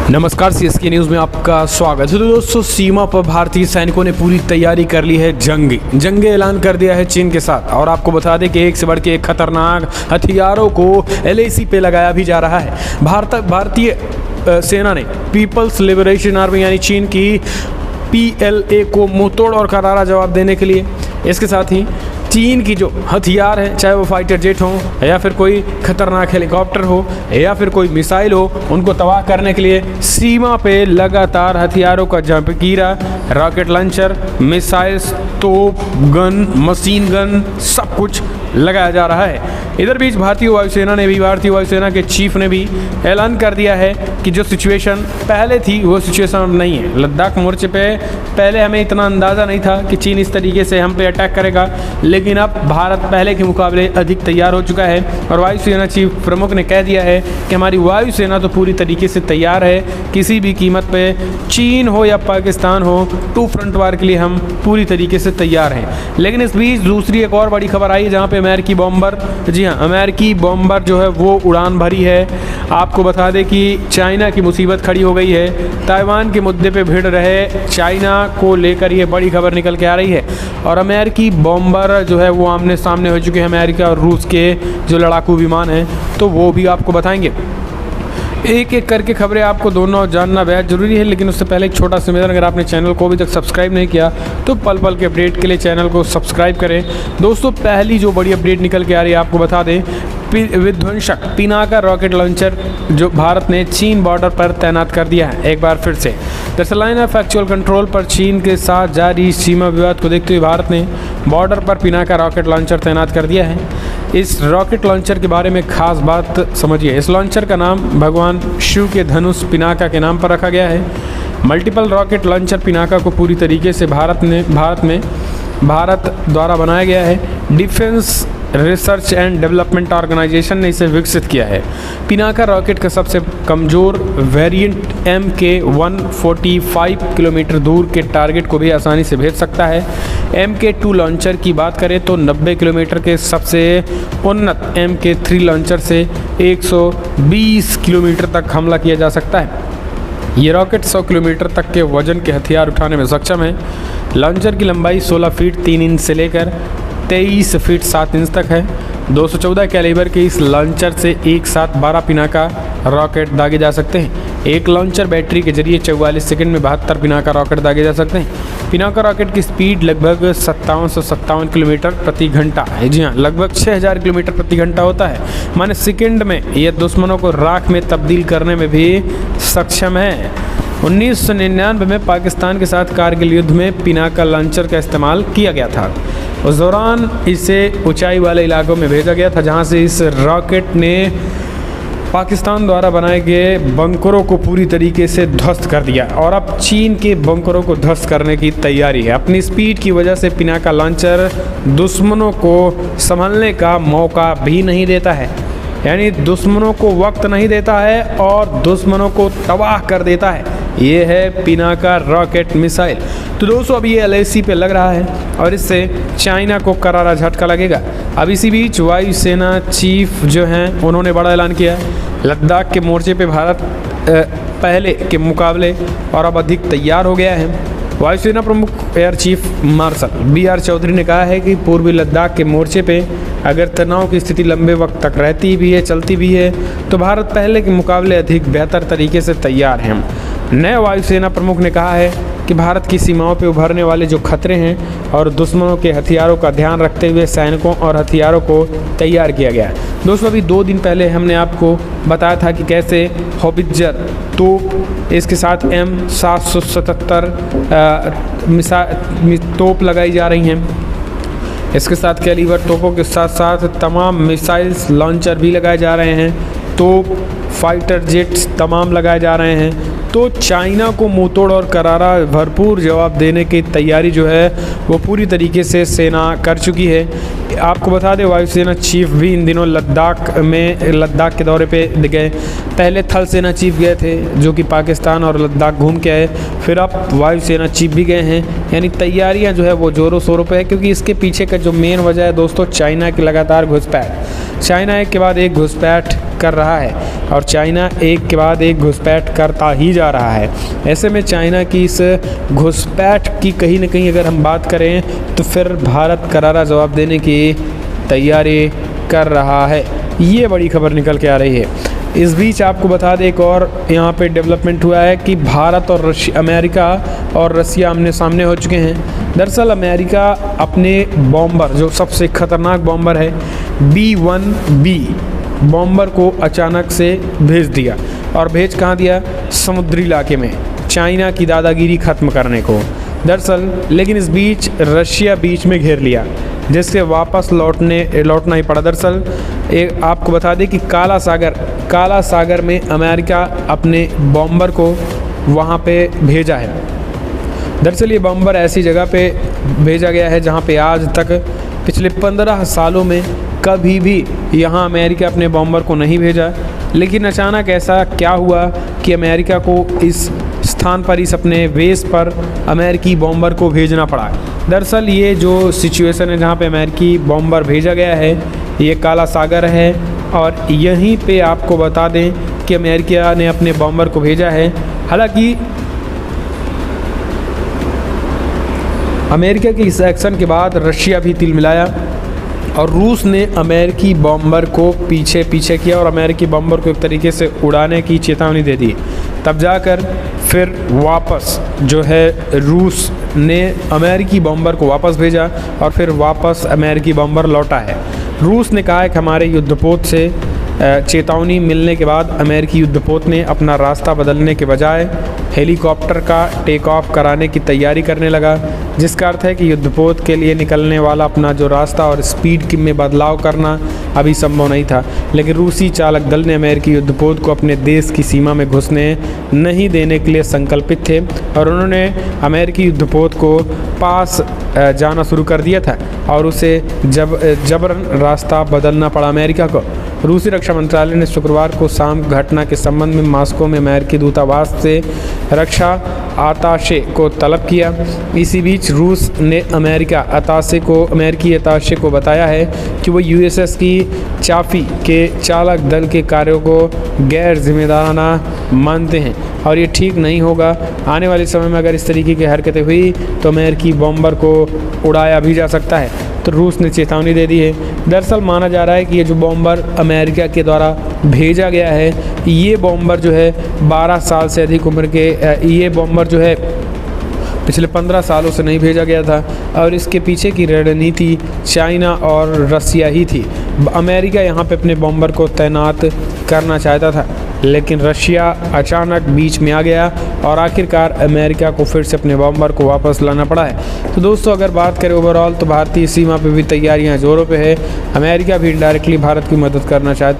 नमस्कार, CSK news में आपका स्वागत है। तो दोस्तों, सीमा पर भारतीय सैनिकों ने पूरी तैयारी कर ली है। जंग ऐलान कर दिया है चीन के साथ। और आपको बता दें कि एक से बढ़ के एक खतरनाक हथियारों को एलएसी पे लगाया भी जा रहा है। भारतीय सेना ने पीपल्स लिबरेशन आर्मी यानी चीन की पीएलए को मुंहतोड़ और करारा जवाब देने के लिए, इसके साथ ही चीन की जो हथियार हैं, चाहे वो फाइटर जेट हो या फिर कोई खतरनाक हेलीकॉप्टर हो या फिर कोई मिसाइल हो, उनको तबाह करने के लिए सीमा पे लगातार हथियारों का जंपकीरा, रॉकेट लॉन्चर, मिसाइल्स, तोप, गन, मशीन गन, सब कुछ लगाया जा रहा है। इधर बीच भारतीय वायुसेना के चीफ ने भी ऐलान कर दिया है कि जो सिचुएशन पहले थी वो सिचुएशन अब नहीं है। लद्दाख मोर्चे पे पहले हमें इतना अंदाज़ा नहीं था कि चीन इस तरीके से हम पे अटैक करेगा, लेकिन अब भारत पहले के मुकाबले अधिक तैयार हो चुका है। और वायुसेना चीफ प्रमुख ने कह दिया है कि हमारी वायुसेना तो पूरी तरीके से तैयार है, किसी भी कीमत पे चीन हो या पाकिस्तान हो, टू फ्रंट वार के लिए हम पूरी तरीके से तैयार हैं। लेकिन इस बीच दूसरी एक और बड़ी खबर आई है, जहाँ पे अमेरिकी बॉम्बर, जी हाँ, अमेरिकी बॉम्बर जो है वो उड़ान भरी है। आपको बता दें कि चाइना की मुसीबत खड़ी हो गई है। ताइवान के मुद्दे पे भिड़ रहे चाइना को लेकर ये बड़ी खबर निकल के आ रही है। और अमेरिकी बॉम्बर जो है वो आमने सामने हो चुके हैं अमेरिका और रूस के जो लड़ाकू विमान हैं, तो वो भी आपको बताएंगे। एक एक करके खबरें आपको दोनों जानना बेहद ज़रूरी है, लेकिन उससे पहले एक छोटा सा निवेदन, अगर आपने चैनल को अभी तक सब्सक्राइब नहीं किया तो पल पल के अपडेट के लिए चैनल को सब्सक्राइब करें। दोस्तों, पहली जो बड़ी अपडेट निकल के आ रही है, आपको बता दें, विध्वंसक पिनाका रॉकेट लॉन्चर जो भारत ने चीन बॉर्डर पर तैनात कर दिया है। एक बार फिर से दरअसल लाइन ऑफ एक्चुअल कंट्रोल पर चीन के साथ जारी सीमा विवाद को देखते हुए भारत ने बॉर्डर पर पिनाका रॉकेट लॉन्चर तैनात कर दिया है। इस रॉकेट लॉन्चर के बारे में खास बात समझिए। इस लॉन्चर का नाम भगवान शिव के धनुष पिनाका के नाम पर रखा गया है। मल्टीपल रॉकेट लॉन्चर पिनाका को पूरी तरीके से भारत द्वारा बनाया गया है। Defence Research and Development Organisation ने इसे विकसित किया है। पिनाका रॉकेट का सबसे कमज़ोर वेरिएंट MK-145 किलोमीटर दूर के टारगेट को भी आसानी से भेज सकता है। MK-2 लॉन्चर की बात करें तो 90 किलोमीटर के सबसे उन्नत MK-3 लॉन्चर से 120 किलोमीटर तक हमला किया जा सकता है। ये रॉकेट 100 किलोमीटर तक के वजन के हथियार उठाने में सक्षम है। लॉन्चर की लंबाई 16 फीट 3 इंच से लेकर 23 फीट 7 इंच तक है। 214 कैलिबर के इस लॉन्चर से एक साथ 12 पिनाका रॉकेट दागे जा सकते हैं। एक लॉन्चर बैटरी के जरिए 44 सेकंड में 72 पिनाका रॉकेट दागे जा सकते हैं। पिनाका रॉकेट की स्पीड लगभग 5757 किलोमीटर प्रति घंटा है। जी हाँ, लगभग 6000 किलोमीटर प्रति घंटा होता है। माने सेकंड में यह दुश्मनों को राख में तब्दील करने में भी सक्षम है। 1999 में पाकिस्तान के साथ कारगिल युद्ध में पिनाका लॉन्चर का इस्तेमाल किया गया था। उस दौरान इसे ऊंचाई वाले इलाकों में भेजा गया था, जहां से इस रॉकेट ने पाकिस्तान द्वारा बनाए गए बंकरों को पूरी तरीके से ध्वस्त कर दिया। और अब चीन के बंकरों को ध्वस्त करने की तैयारी है। अपनी स्पीड की वजह से पिनाका लॉन्चर दुश्मनों को संभलने का मौका भी नहीं देता है, यानी दुश्मनों को वक्त नहीं देता है और दुश्मनों को तबाह कर देता है। ये है पिनाका रॉकेट मिसाइल। तो दोस्तों, अब ये एलएसी पे लग रहा है और इससे चाइना को करारा झटका लगेगा। अब इसी बीच वायुसेना चीफ जो हैं उन्होंने बड़ा ऐलान किया है। लद्दाख के मोर्चे पे भारत पहले के मुकाबले और अब अधिक तैयार हो गया है। वायुसेना प्रमुख Air Chief Marshal BR Chaudhari ने कहा है कि पूर्वी लद्दाख के मोर्चे पे अगर तनाव की स्थिति लंबे वक्त तक रहती भी है, चलती भी है, तो भारत पहले के मुकाबले अधिक बेहतर तरीके से तैयार है। नए वायुसेना प्रमुख ने कहा है कि भारत की सीमाओं पर उभरने वाले जो खतरे हैं और दुश्मनों के हथियारों का ध्यान रखते हुए सैनिकों और हथियारों को तैयार किया गया है। दोस्तों, अभी 2 दिन पहले हमने आपको बताया था कि कैसे हॉबिट्जर तोप, इसके साथ M777 तोप लगाई जा रही हैं। इसके साथ कैलिबर तोपों के साथ साथ तमाम मिसाइल्स लॉन्चर भी लगाए जा रहे हैं। तोप, फाइटर जेट्स तमाम लगाए जा रहे हैं। तो चाइना को मुंहतोड़ और करारा भरपूर जवाब देने की तैयारी जो है वो पूरी तरीके से सेना कर चुकी है। आपको बता दें वायुसेना चीफ भी इन दिनों लद्दाख के दौरे पे गए। पहले थल सेना चीफ गए थे जो कि पाकिस्तान और लद्दाख घूम के आए, फिर अब वायुसेना चीफ भी गए हैं। यानी तैयारियां जो है वो ज़ोरों शोरों पे है, क्योंकि इसके पीछे का जो मेन वजह है दोस्तों चाइना की लगातार घुसपैठ। चाइना एक के बाद एक घुसपैठ कर रहा है और चाइना एक के बाद एक घुसपैठ करता ही जा रहा है। ऐसे में चाइना की इस घुसपैठ की कहीं ना कहीं अगर हम बात करें तो फिर भारत करारा जवाब देने की तैयारी कर रहा है। ये बड़ी खबर निकल के आ रही है। इस बीच आपको बता दें एक और यहाँ पे डेवलपमेंट हुआ है कि भारत और अमेरिका और रसिया आमने सामने हो चुके हैं। दरअसल अमेरिका अपने बॉम्बर, जो सबसे ख़तरनाक बॉम्बर है B-1B बॉम्बर को अचानक से भेज दिया। और भेज कहाँ दिया? समुद्री इलाके में, चाइना की दादागिरी ख़त्म करने को। दरअसल लेकिन इस बीच रशिया बीच में घेर लिया, जिससे वापस लौटना ही पड़ा। दरअसल एक आपको बता दें कि काला सागर में अमेरिका अपने बॉम्बर को वहाँ पे भेजा है। दरअसल ये बॉम्बर ऐसी जगह पे भेजा गया है जहाँ पे आज तक पिछले 15 सालों में कभी भी यहाँ अमेरिका अपने बॉम्बर को नहीं भेजा। लेकिन अचानक ऐसा क्या हुआ कि अमेरिका को इस स्थान पर, इस अपने बेस पर अमेरिकी बॉम्बर को भेजना पड़ा। दरअसल ये जो सिचुएशन है जहाँ पे अमेरिकी बॉम्बर भेजा गया है ये काला सागर है, और यहीं पे आपको बता दें कि अमेरिका ने अपने बॉम्बर को भेजा है। हालांकि अमेरिका के इस एक्शन के बाद रशिया भी तिल मिलाया और रूस ने अमेरिकी बॉम्बर को पीछे किया और अमेरिकी बॉम्बर को एक तरीके से उड़ाने की चेतावनी दे दी। तब जाकर फिर वापस जो है रूस ने अमेरिकी बॉम्बर को वापस भेजा और फिर वापस अमेरिकी बॉम्बर लौटा है। रूस ने कहा है कि हमारे युद्धपोत से चेतावनी मिलने के बाद अमेरिकी युद्धपोत ने अपना रास्ता बदलने के बजाय हेलीकॉप्टर का टेक ऑफ कराने की तैयारी करने लगा, जिसका अर्थ है कि युद्धपोत के लिए निकलने वाला अपना जो रास्ता और स्पीड में बदलाव करना अभी संभव नहीं था। लेकिन रूसी चालक दल ने अमेरिकी युद्धपोत को अपने देश की सीमा में घुसने नहीं देने के लिए संकल्पित थे और उन्होंने अमेरिकी युद्धपोत को पास जाना शुरू कर दिया था और उसे जबरन रास्ता बदलना पड़ा अमेरिका को। रूसी रक्षा मंत्रालय ने शुक्रवार को शाम घटना के संबंध में मॉस्को में अमेरिकी दूतावास से रक्षा अताशे को तलब किया। इसी बीच रूस ने अमेरिकी अताशे को बताया है कि वो यूएसएस की चाफी के चालक दल के कार्यों को गैर जिम्मेदाराना मानते हैं और ये ठीक नहीं होगा। आने वाले समय में अगर इस तरीके की हरकतें हुई तो अमेरिकी बॉम्बर को उड़ाया भी जा सकता है, तो रूस ने चेतावनी दे दी है। दरअसल माना जा रहा है कि ये जो बॉम्बर अमेरिका के द्वारा भेजा गया है, ये बॉम्बर जो है 12 साल से अधिक उम्र के, ये बॉम्बर जो है पिछले 15 सालों से नहीं भेजा गया था और इसके पीछे की रणनीति चाइना और रसिया ही थी। अमेरिका यहाँ पे अपने बॉम्बर को तैनात करना चाहता था, लेकिन रशिया अचानक बीच में आ गया और आखिरकार अमेरिका को फिर से अपने बॉम्बर को वापस लाना पड़ा है। तो दोस्तों अगर बात करें ओवरऑल तो भारतीय सीमा पे भी तैयारियां जोरों पे है। अमेरिका भी डायरेक्टली भारत की मदद करना चाहता है।